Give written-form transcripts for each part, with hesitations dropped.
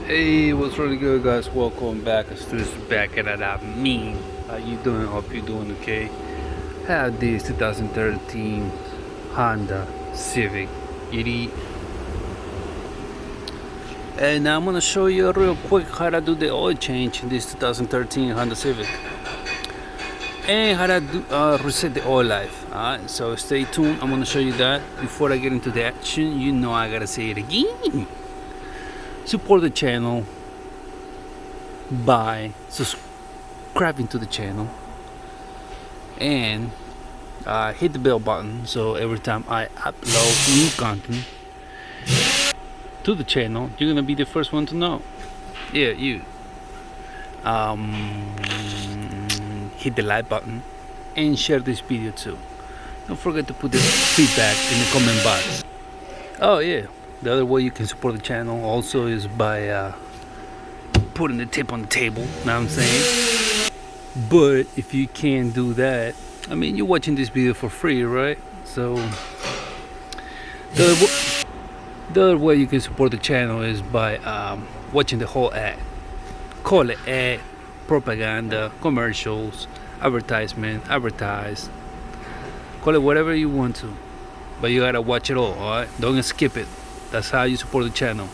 Hey, what's really good, guys? Welcome back. It's this back at that mean. How you doing? Hope you're doing okay. Have this 2013 Honda Civic. Giddy. And now I'm gonna show you real quick how to do the oil change in this 2013 Honda Civic, and how to reset the oil life. Alright, so stay tuned. I'm gonna show you that. Before I get into the action, you know I gotta say it again. Support the channel by subscribing to the channel and hit the bell button, so every time I upload new content to the channel, you're gonna be the first one to know. Yeah, you. Hit the like button and share this video too. Don't forget to put the feedback in the comment box. Oh yeah, the other way you can support the channel also is by putting the tip on the table, know what I'm saying? But if you can't do that, I mean, you're watching this video for free, right? So the other way you can support the channel is by watching the whole ad. Call it ad, propaganda, commercials, advertisement, advertise. Call it whatever you want to, but you gotta watch it all, alright? Don't skip it. That's how you support the channel,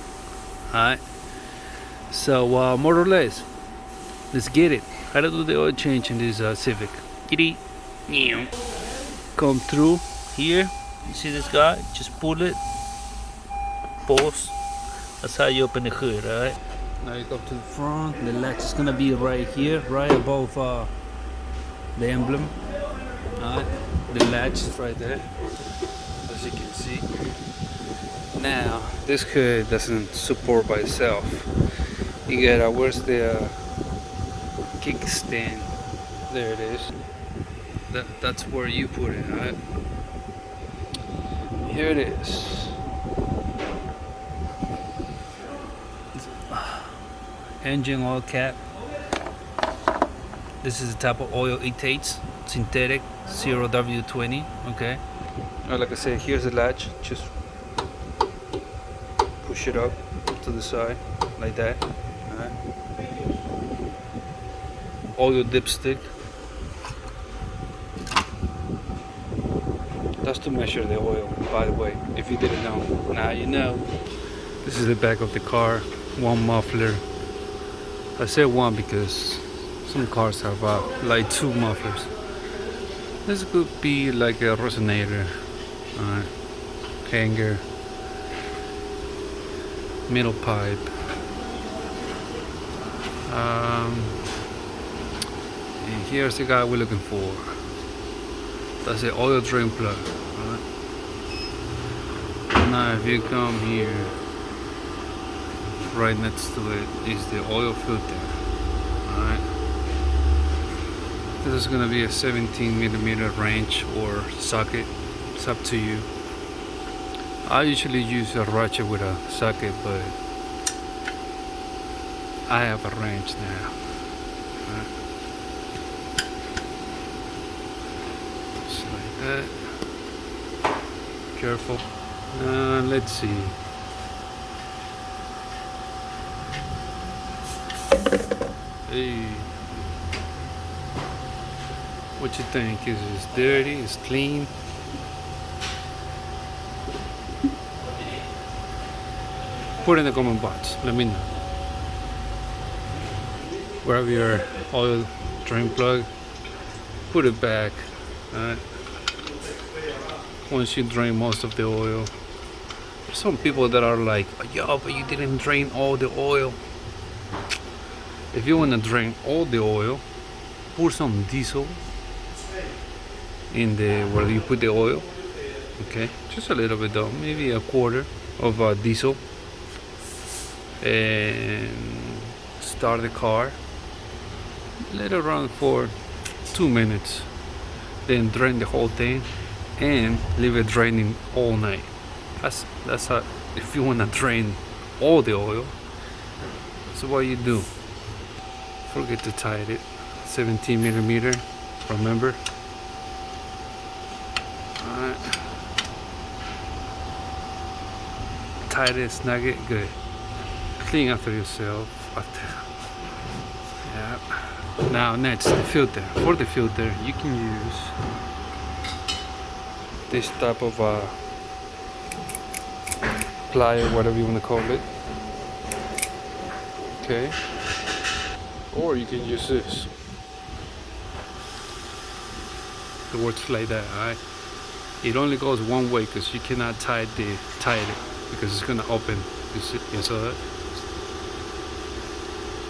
alright? So more or less, let's get it. How to do the oil change in this Civic. Giddy. Come through here. You see this guy? Just pull it. Pause. That's how you open the hood, alright? Now you go to the front. The latch is gonna be right here, right above the emblem. Alright, the latch is right there, as you can see. Now this hood doesn't support by itself. You gotta, where's the kickstand? There it is. That's where you put it, right? Here it is. Engine oil cap. This is the type of oil it takes. Synthetic 0W20. Okay. Like I said, here's the latch. Just push it up to the side like that. Alright. Oil dipstick. That's to measure the oil, by the way, if you didn't know. Now you know. This is the back of the car. One muffler. I say one because some cars have like two mufflers. This could be like a resonator, hanger, middle pipe. And here's the guy we're looking for. That's the oil drain plug. Right? Now if you come here, right next to it is the oil filter. Alright. This is gonna be a 17mm wrench or socket. It's up to you. I usually use a ratchet with a socket, but I have a wrench now. Alright. Just like that. Careful. Let's see. Hey, what you think? Is it dirty? Is it clean? Put in the comment box. Let me know. Grab your oil drain plug. Put it back. Alright. Once you drain most of the oil. There's some people that are like, yo, but you didn't drain all the oil. If you want to drain all the oil, pour some diesel in the where you put the oil. Okay, just a little bit though, maybe a quarter of diesel, and start the car. Let it run for 2 minutes, then drain the whole thing and leave it draining all night. That's how, if you want to drain all the oil, that's what you do. Forget to tighten it. 17mm, remember? Alright. Tighten it, snug it, good. think after yourself. After, yeah. Now next, the filter. For the filter, you can use this type of plier, whatever you want to call it. Okay. Or you can use this. It works like that, alright? It only goes one way because you cannot tie it because it's gonna open. You saw that?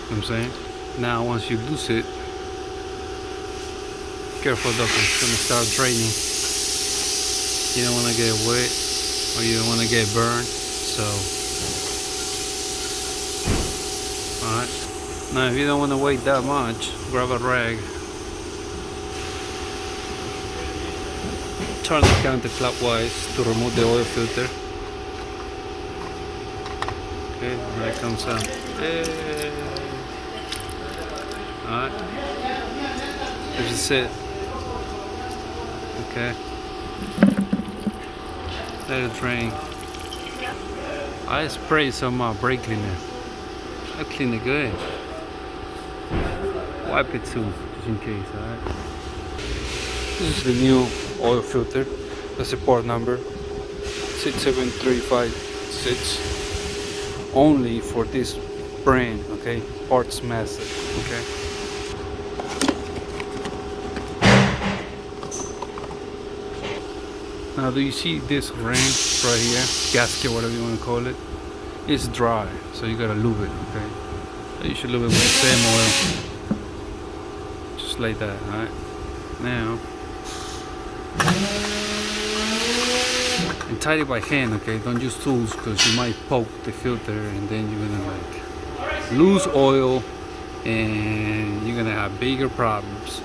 You know what I'm saying? Now once you loose it, careful though, because it's gonna start draining. You don't wanna get wet or you don't wanna get burned. So alright. Now if you don't wanna wait that much, grab a rag. Turn the counterclockwise to remove the oil filter. Okay, there it comes out. Alright. This is it. Okay. Let it drain. I spray some brake cleaner. I clean it good. Wipe it too, just in case, alright? This is the new oil filter. That's the part number 67356. Only for this brand, okay? Parts massive, okay? Now do you see this ring right here? Gasket, whatever you want to call it. It's dry, so you gotta lube it, okay? So you should lube it with the same oil. Just like that, alright? Now and tie it by hand, okay? Don't use tools because you might poke the filter and then you're gonna like lose oil and you're gonna have bigger problems.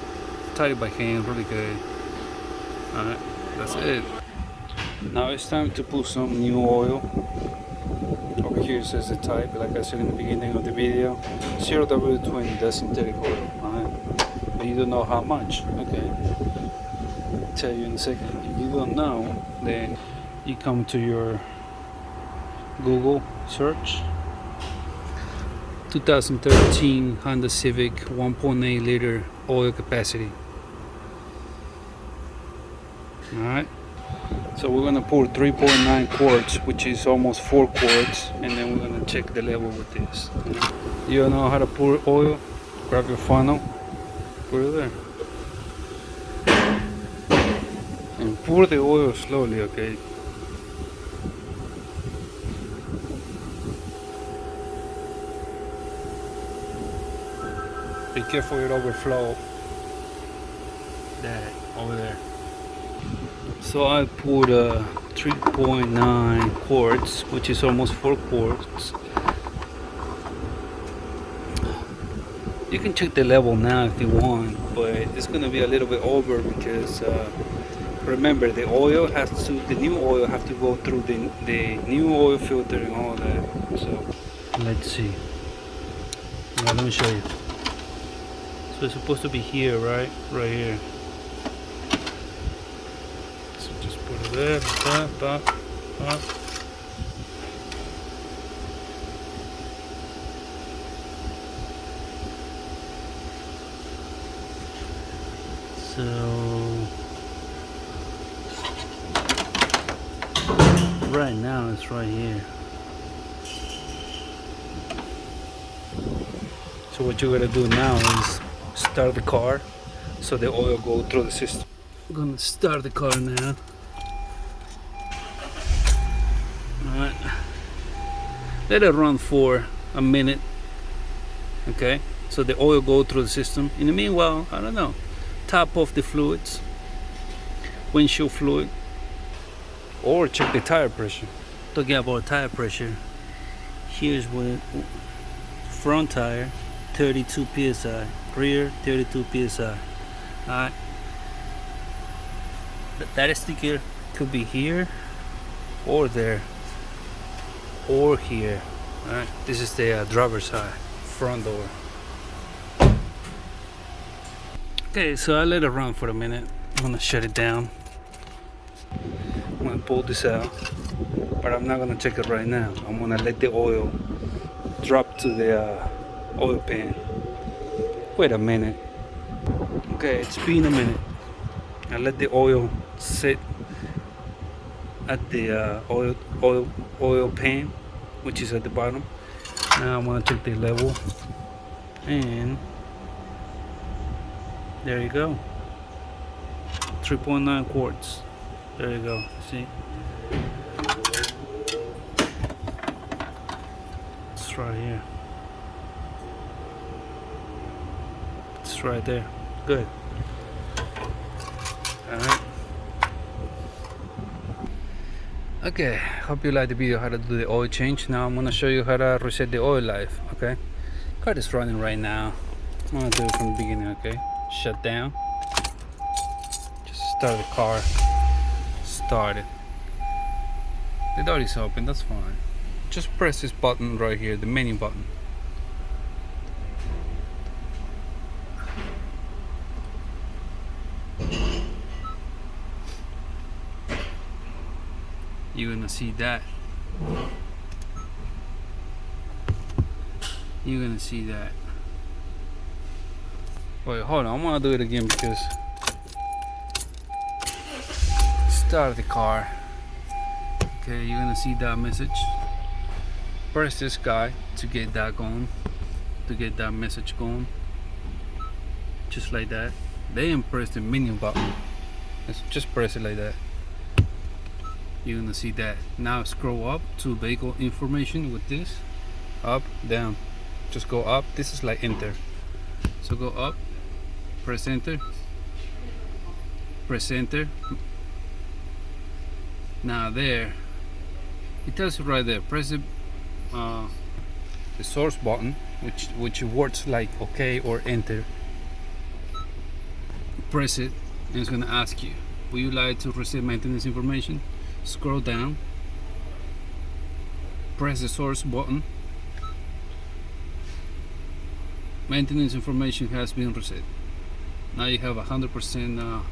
Tie it by hand, really good. Alright, that's it. Now it's time to put some new oil. Over here it says the type, like I said in the beginning of the video, 0W20, that's synthetic oil. Alright, but you don't know how much, okay? I'll tell you in a second. If you don't know, then you come to your Google search. 2013 Honda Civic 1.8 liter oil capacity. Alright, so we're gonna pour 3.9 quarts, which is almost 4 quarts, and then we're gonna check the level with this. You don't know how to pour oil? Grab your funnel, put it there. And pour the oil slowly, okay? Be careful it overflow. That over there. So I poured 3.9 quarts, which is almost 4 quarts. You can check the level now if you want, but it's gonna be a little bit over because remember the new oil has to go through the new oil filter and all that. So let's see. Now let me show you. So it's supposed to be here, right? Right here. So just put it there, up. So right now it's right here. So what you gotta do now is start the car so the oil go through the system. I'm gonna start the car now. Alright. Let it run for a minute. Okay? So the oil go through the system. In the meanwhile, I don't know. Top off the fluids. Windshield fluid. Or check the tire pressure. Talking about tire pressure. Here's what front tire 32 psi, rear 32 psi. Alright, that sticker could be here or there or here. Alright, this is the driver's side, front door. Okay, so I let it run for a minute. I'm gonna shut it down. I'm gonna pull this out, but I'm not gonna check it right now. I'm gonna let the oil drop to the oil pan. Wait a minute. Okay, it's been a minute. I let the oil sit at the oil pan, which is at the bottom. Now I'm gonna check the level, and there you go. 3.9 quarts. There you go. See? It's right here. It's right there. Good. Alright. Okay, hope you like the video how to do the oil change. Now I'm gonna show you how to reset the oil life. Okay, car is running right now. I'm gonna do it from the beginning. Okay, shut down, just start the car. Start it. The door is open, that's fine. Just press this button right here, the menu button. You're gonna see that. You're gonna see that. Wait, hold on. I'm gonna do it again because start the car. Okay, you're gonna see that message. Press this guy to get that going, to get that message going. Just like that. Then press the menu button. Just press it like that. You're gonna see that. Now scroll up to vehicle information with this. Up, down. Just go up. This is like enter. So go up, press enter, press enter. Now there, it tells you right there. Press the source button, which words like OK or enter. Press it, and it's gonna ask you, would you like to receive maintenance information? Scroll down, press the source button. Maintenance information has been reset. Now you have 100%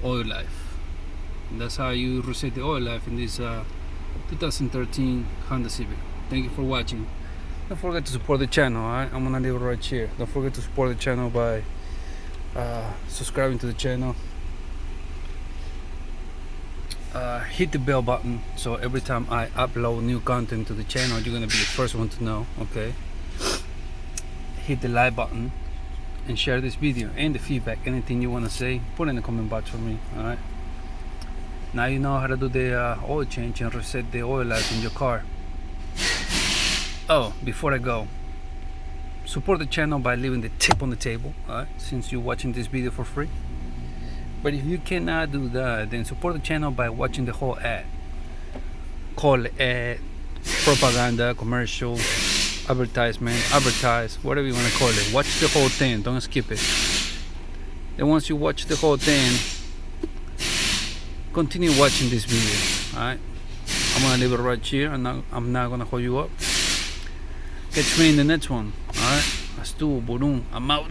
oil life. And that's how you reset the oil life in this 2013 Honda Civic. Thank you for watching. Don't forget to support the channel. Alright? I'm gonna leave it right here. Don't forget to support the channel by subscribing to the channel. Hit the bell button so every time I upload new content to the channel, you're gonna be the first one to know. Okay. Hit the like button and share this video and the feedback. Anything you want to say, put in the comment box for me. All right. Now you know how to do the oil change and reset the oil life in your car. Oh, before I go, support the channel by leaving the tip on the table. All right, since you're watching this video for free. But if you cannot do that, then support the channel by watching the whole ad. Call it ad, propaganda, commercial, advertisement, advertise, whatever you want to call it. Watch the whole thing, don't skip it. Then once you watch the whole thing, continue watching this video. Alright, I'm gonna leave it right here, and I'm not gonna hold you up. Catch me in the next one. Alright, estuvo, boom, I'm out.